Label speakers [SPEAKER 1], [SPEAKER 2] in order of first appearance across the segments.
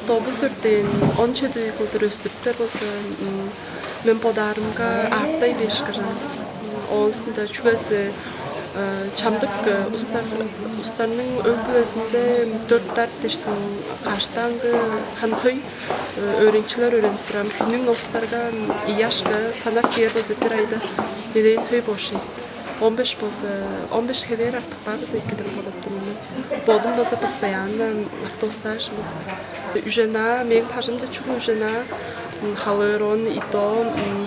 [SPEAKER 1] автобус өртен ончеды култур өстүптер болса мен подарымга артай беш кажан. Онсында чугасы çamdık ustanın öyküsünde 4 tartıştım kaçtangı hanhöy öğrenciler öğrendiram günün ostarga yaşga sanak yer bozu bir ayda dediğin höy boşu 15 bozu 15 hever artık var bize gidelim bodum bozu постоянно автостаж üjena men pajımda çok üjena halırın ito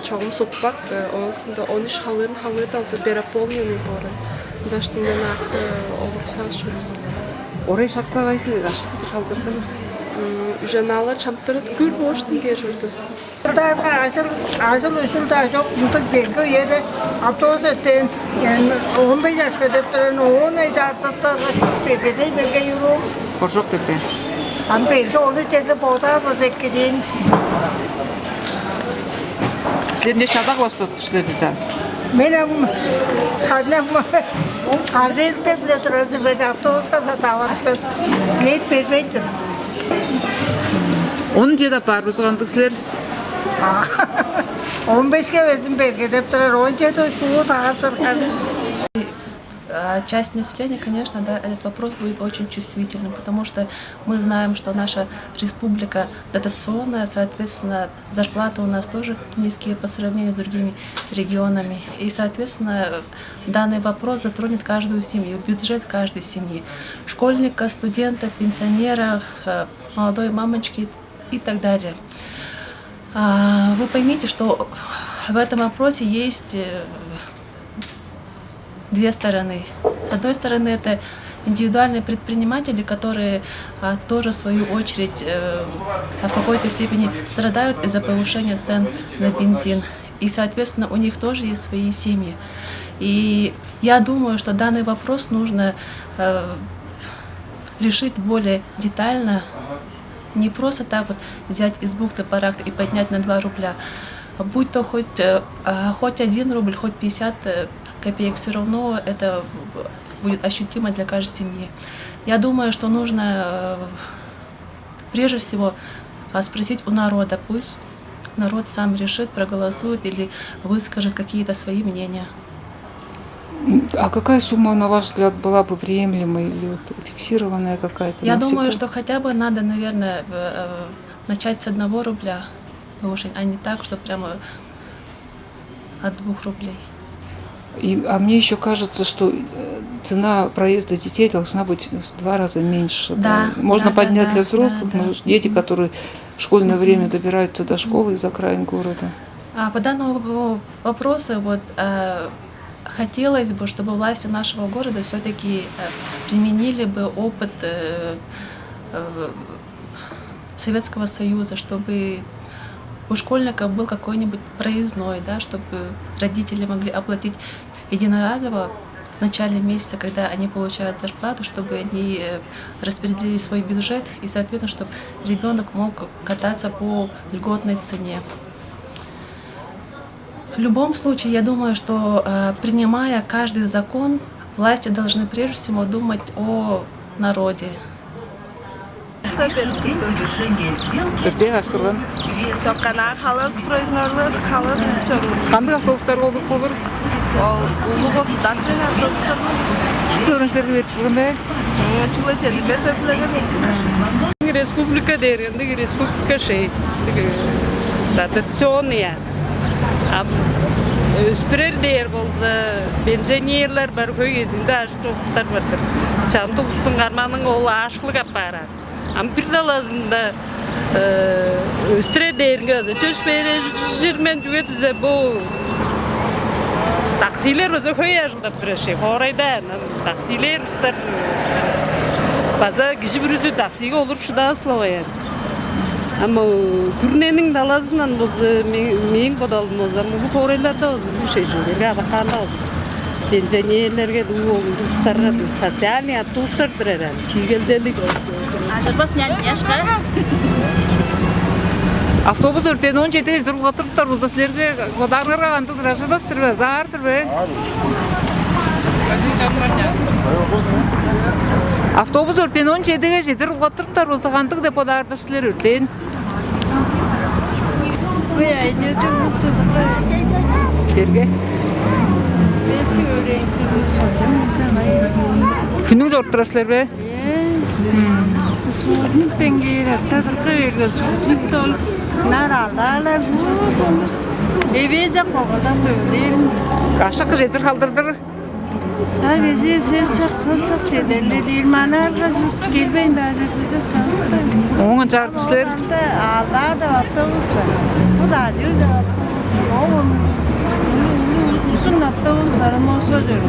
[SPEAKER 1] çoğum sokak onsunda 13 halırın halırı da переполненный город. Zaştında nak olursa şu.
[SPEAKER 2] Oraya şapka var ki aşkı şaltırdı.
[SPEAKER 1] Üjenalar çamtırıp gül boştum geçirdi.
[SPEAKER 3] Burada asıl usulda çok mutlak bekliyor yerde avtobüs etten yani 15 yaşında depteren 10 ayda artık da çok bekledim bekliyorum.
[SPEAKER 2] Koşuk tepe.
[SPEAKER 3] Am belki onu çekti boğaz basık gidin.
[SPEAKER 2] Sizin de şadak var tutmuşlar dedi.
[SPEAKER 3] Benim kadınım Hazreti bile dururdu ve avtobusa da tavasız net bekliyor.
[SPEAKER 2] Onun ceda parı soğandık sizler.
[SPEAKER 3] 15 verdim belki depteren 17 şu taraftar.
[SPEAKER 4] Часть населения, конечно, да, этот вопрос будет очень чувствительным, потому что мы знаем, что наша республика дотационная, соответственно, зарплаты у нас тоже низкие по сравнению с другими регионами. И, соответственно, данный вопрос затронет каждую семью, бюджет каждой семьи. Школьника, студента, пенсионера, молодой мамочки и так далее. Вы поймите, что в этом вопросе есть две стороны. С одной стороны, это индивидуальные предприниматели, которые тоже в свою очередь в какой-то степени страдают из-за повышения цен на бензин. И, соответственно, у них тоже есть свои семьи. И я думаю, что данный вопрос нужно решить более детально, не просто так вот взять из бухты-барахты и поднять на 2 рубля. Будь то хоть 1 рубль, хоть 50 копеек, все равно это будет ощутимо для каждой семьи. Я думаю, что нужно прежде всего спросить у народа, пусть народ сам решит, проголосует или выскажет какие-то свои мнения.
[SPEAKER 2] А какая сумма, на ваш взгляд, была бы приемлемой или вот фиксированная какая-то?
[SPEAKER 4] Я думаю, что хотя бы надо, наверное, начать с 1 рубля повышения, а не так, что прямо от 2 рублей.
[SPEAKER 2] А мне еще кажется, что цена проезда детей должна быть в 2 раза меньше.
[SPEAKER 4] Да,
[SPEAKER 2] можно поднять для взрослых,
[SPEAKER 4] да.
[SPEAKER 2] но дети, которые в школьное время добираются до школы из окраин города.
[SPEAKER 4] По данному вопросу хотелось бы, чтобы власти нашего города все-таки применили бы опыт Советского Союза, чтобы у школьников был какой-нибудь проездной, да, чтобы родители могли оплатить единоразово в начале месяца, когда они получают зарплату, чтобы они распределили свой бюджет и, соответственно, чтобы ребенок мог кататься по льготной цене. В любом случае, я думаю, что принимая каждый закон, власти должны прежде всего думать о народе.
[SPEAKER 1] Çok kana kalır, projeler kalır, çok.
[SPEAKER 2] Qanday avtobuslar oldu olur?
[SPEAKER 1] Ulu государственный автобустар.
[SPEAKER 2] Что öğrencilerге берип тургандай?
[SPEAKER 1] Чула чеди без öpülegen.
[SPEAKER 5] Республика дегенде республика şey дотационная. Üstürer değer bolsa pensionerler bar köy gezinde aşıqlıqlar bardır. Çamdı ustun qarmanın oğlu aşıqlıq apara. Am bir dalazında üstürer değerge azı. Çöş jirmen cügetize bu taksiler özü köy aşıqda bir şey. Horayda taksiler üstler baza kişi bir üzü taksiga olur şuda slavayan. Ama Kürne'nin dalazından bolsa men bodalım olsa bu horaylarda bir şey jügerge bakanda pensionerlerge tutarlar sosyalniya tutarlar. Çigeldelik.
[SPEAKER 4] Aşırtmaz yaşka.
[SPEAKER 2] Автобус өртен 17 жыл отырыптар, болса сілерге қодарғарға қандық рашырбастыр бе, зағардыр бе? Автобус өртен 17-ге жетер ұлғаттырықтар осы қандық деподардыршылар өртен. Керге? Күнің жорттырашылар бе?
[SPEAKER 3] Soğudun dengeli, tadıkça veriyor. Soğudun dolu. Naraldalar bu olmuş. Evece kovadan böyleyim.
[SPEAKER 2] Kaçta жетір қалдырдыр?
[SPEAKER 3] Tabii ses çok ederler. İlmanlar da gelmeyin bari kızı tanıdılar.
[SPEAKER 2] Оңын жарғышылар?
[SPEAKER 3] Alda da otobüs var. Bu da diyor da oğlum uzun otobüs var ama o söylüyor.